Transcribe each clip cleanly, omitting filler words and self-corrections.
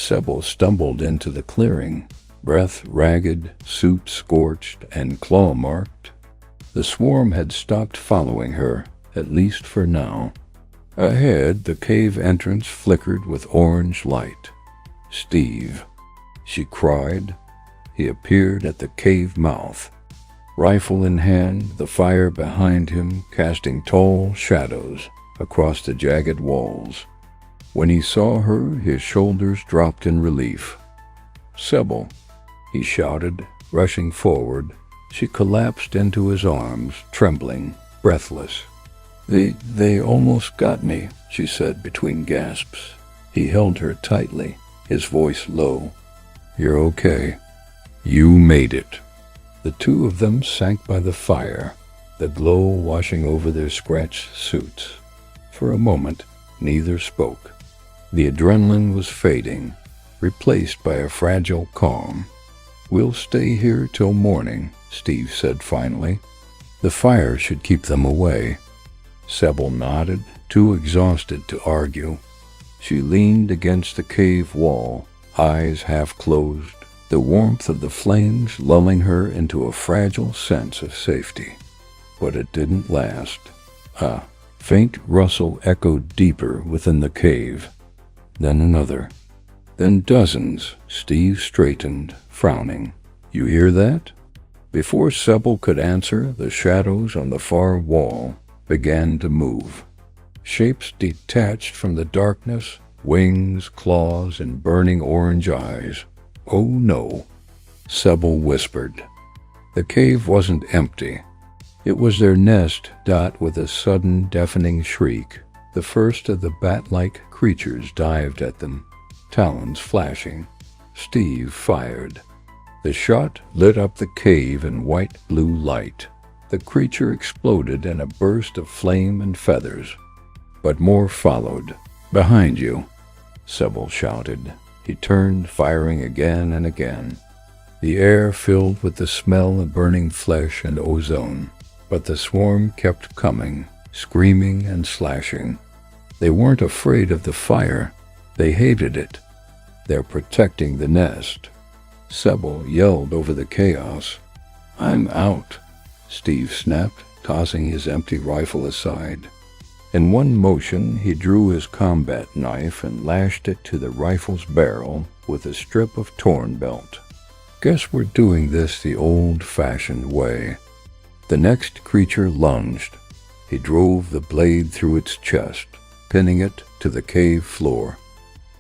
Sebel stumbled into the clearing, breath ragged, suit scorched, and claw-marked. The swarm had stopped following her, at least for now. Ahead, the cave entrance flickered with orange light. "Steve," she cried. He appeared at the cave mouth. Rifle in hand, the fire behind him casting tall shadows across the jagged walls. When he saw her, his shoulders dropped in relief. "Sebel," he shouted, rushing forward. She collapsed into his arms, trembling, breathless. They almost got me," she said between gasps. He held her tightly, his voice low. "You're okay. You made it." The two of them sank by the fire, the glow washing over their scratched suits. For a moment, neither spoke. The adrenaline was fading, replaced by a fragile calm. "We'll stay here till morning," Steve said finally. "The fire should keep them away." Sebel nodded, too exhausted to argue. She leaned against the cave wall, eyes half closed, the warmth of the flames lulling her into a fragile sense of safety. But it didn't last. A faint rustle echoed deeper within the cave. Then another. Then dozens. Steve straightened, frowning. "You hear that?" Before Sebel could answer, the shadows on the far wall began to move. Shapes detached from the darkness, wings, claws, and burning orange eyes. "Oh no," Sebel whispered. The cave wasn't empty. It was their nest. With a sudden, deafening shriek, the first of the bat-like creatures dived at them, talons flashing. Steve fired. The shot lit up the cave in white-blue light. The creature exploded in a burst of flame and feathers. But more followed. "Behind you," Sebel shouted. He turned, firing again and again. The air filled with the smell of burning flesh and ozone. But the swarm kept coming, screaming and slashing. They weren't afraid of the fire. They hated it. "They're protecting the nest." Sebel yelled over the chaos. "I'm out," Steve snapped, tossing his empty rifle aside. In one motion, he drew his combat knife and lashed it to the rifle's barrel with a strip of torn belt. "Guess we're doing this the old-fashioned way." The next creature lunged. He drove the blade through its chest, pinning it to the cave floor.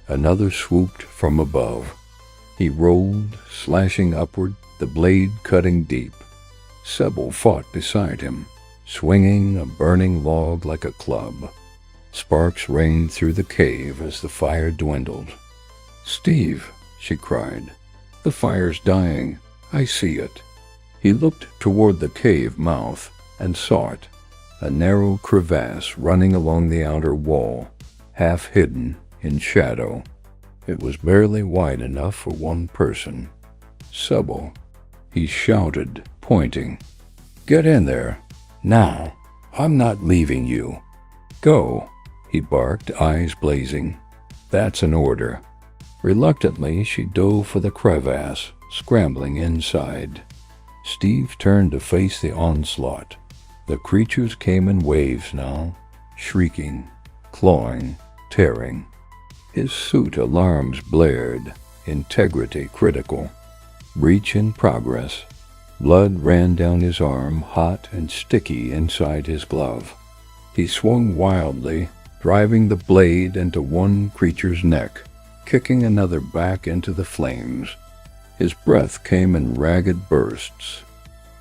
Another swooped from above. He rolled, slashing upward, the blade cutting deep. Sebel fought beside him, swinging a burning log like a club. Sparks rained through the cave as the fire dwindled. "Steve," she cried, "the fire's dying. I see it." He looked toward the cave mouth and saw it, a narrow crevasse running along the outer wall, half hidden in shadow. It was barely wide enough for one person. "Sebel," he shouted, pointing. "Get in there. Now. I'm not leaving you." "Go," he barked, eyes blazing. "That's an order." Reluctantly, she dove for the crevasse, scrambling inside. Steve turned to face the onslaught. The creatures came in waves now, shrieking, clawing, tearing. His suit alarms blared, integrity critical. Breach in progress. Blood ran down his arm, hot and sticky inside his glove. He swung wildly, driving the blade into one creature's neck, kicking another back into the flames. His breath came in ragged bursts.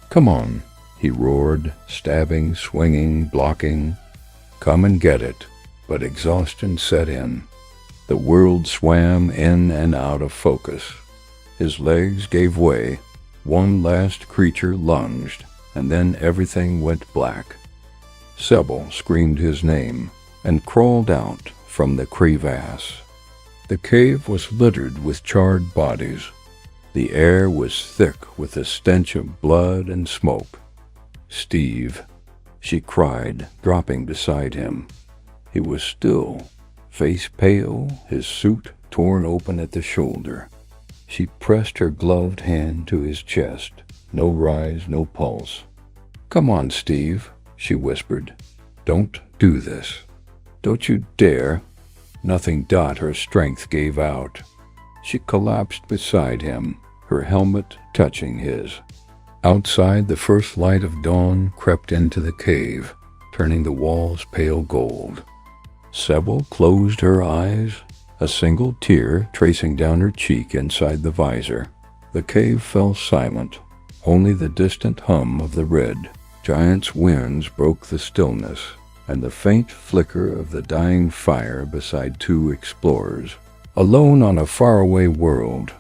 "Come on," he roared, stabbing, swinging, blocking. "Come and get it." But exhaustion set in. The world swam in and out of focus. His legs gave way. One last creature lunged, and then everything went black. Sebel screamed his name and crawled out from the crevasse. The cave was littered with charred bodies. The air was thick with the stench of blood and smoke. "Steve," she cried, dropping beside him. He was still, face pale, his suit torn open at the shoulder. She pressed her gloved hand to his chest. No rise, no pulse. "Come on, Steve," she whispered. "Don't do this. Don't you dare." Nothing. Her strength gave out. She collapsed beside him, her helmet touching his. Outside, the first light of dawn crept into the cave, turning the walls pale gold. Sybil closed her eyes, a single tear tracing down her cheek inside the visor. The cave fell silent. Only the distant hum of the red giant's winds broke the stillness, and the faint flicker of the dying fire beside two explorers. Alone on a faraway world,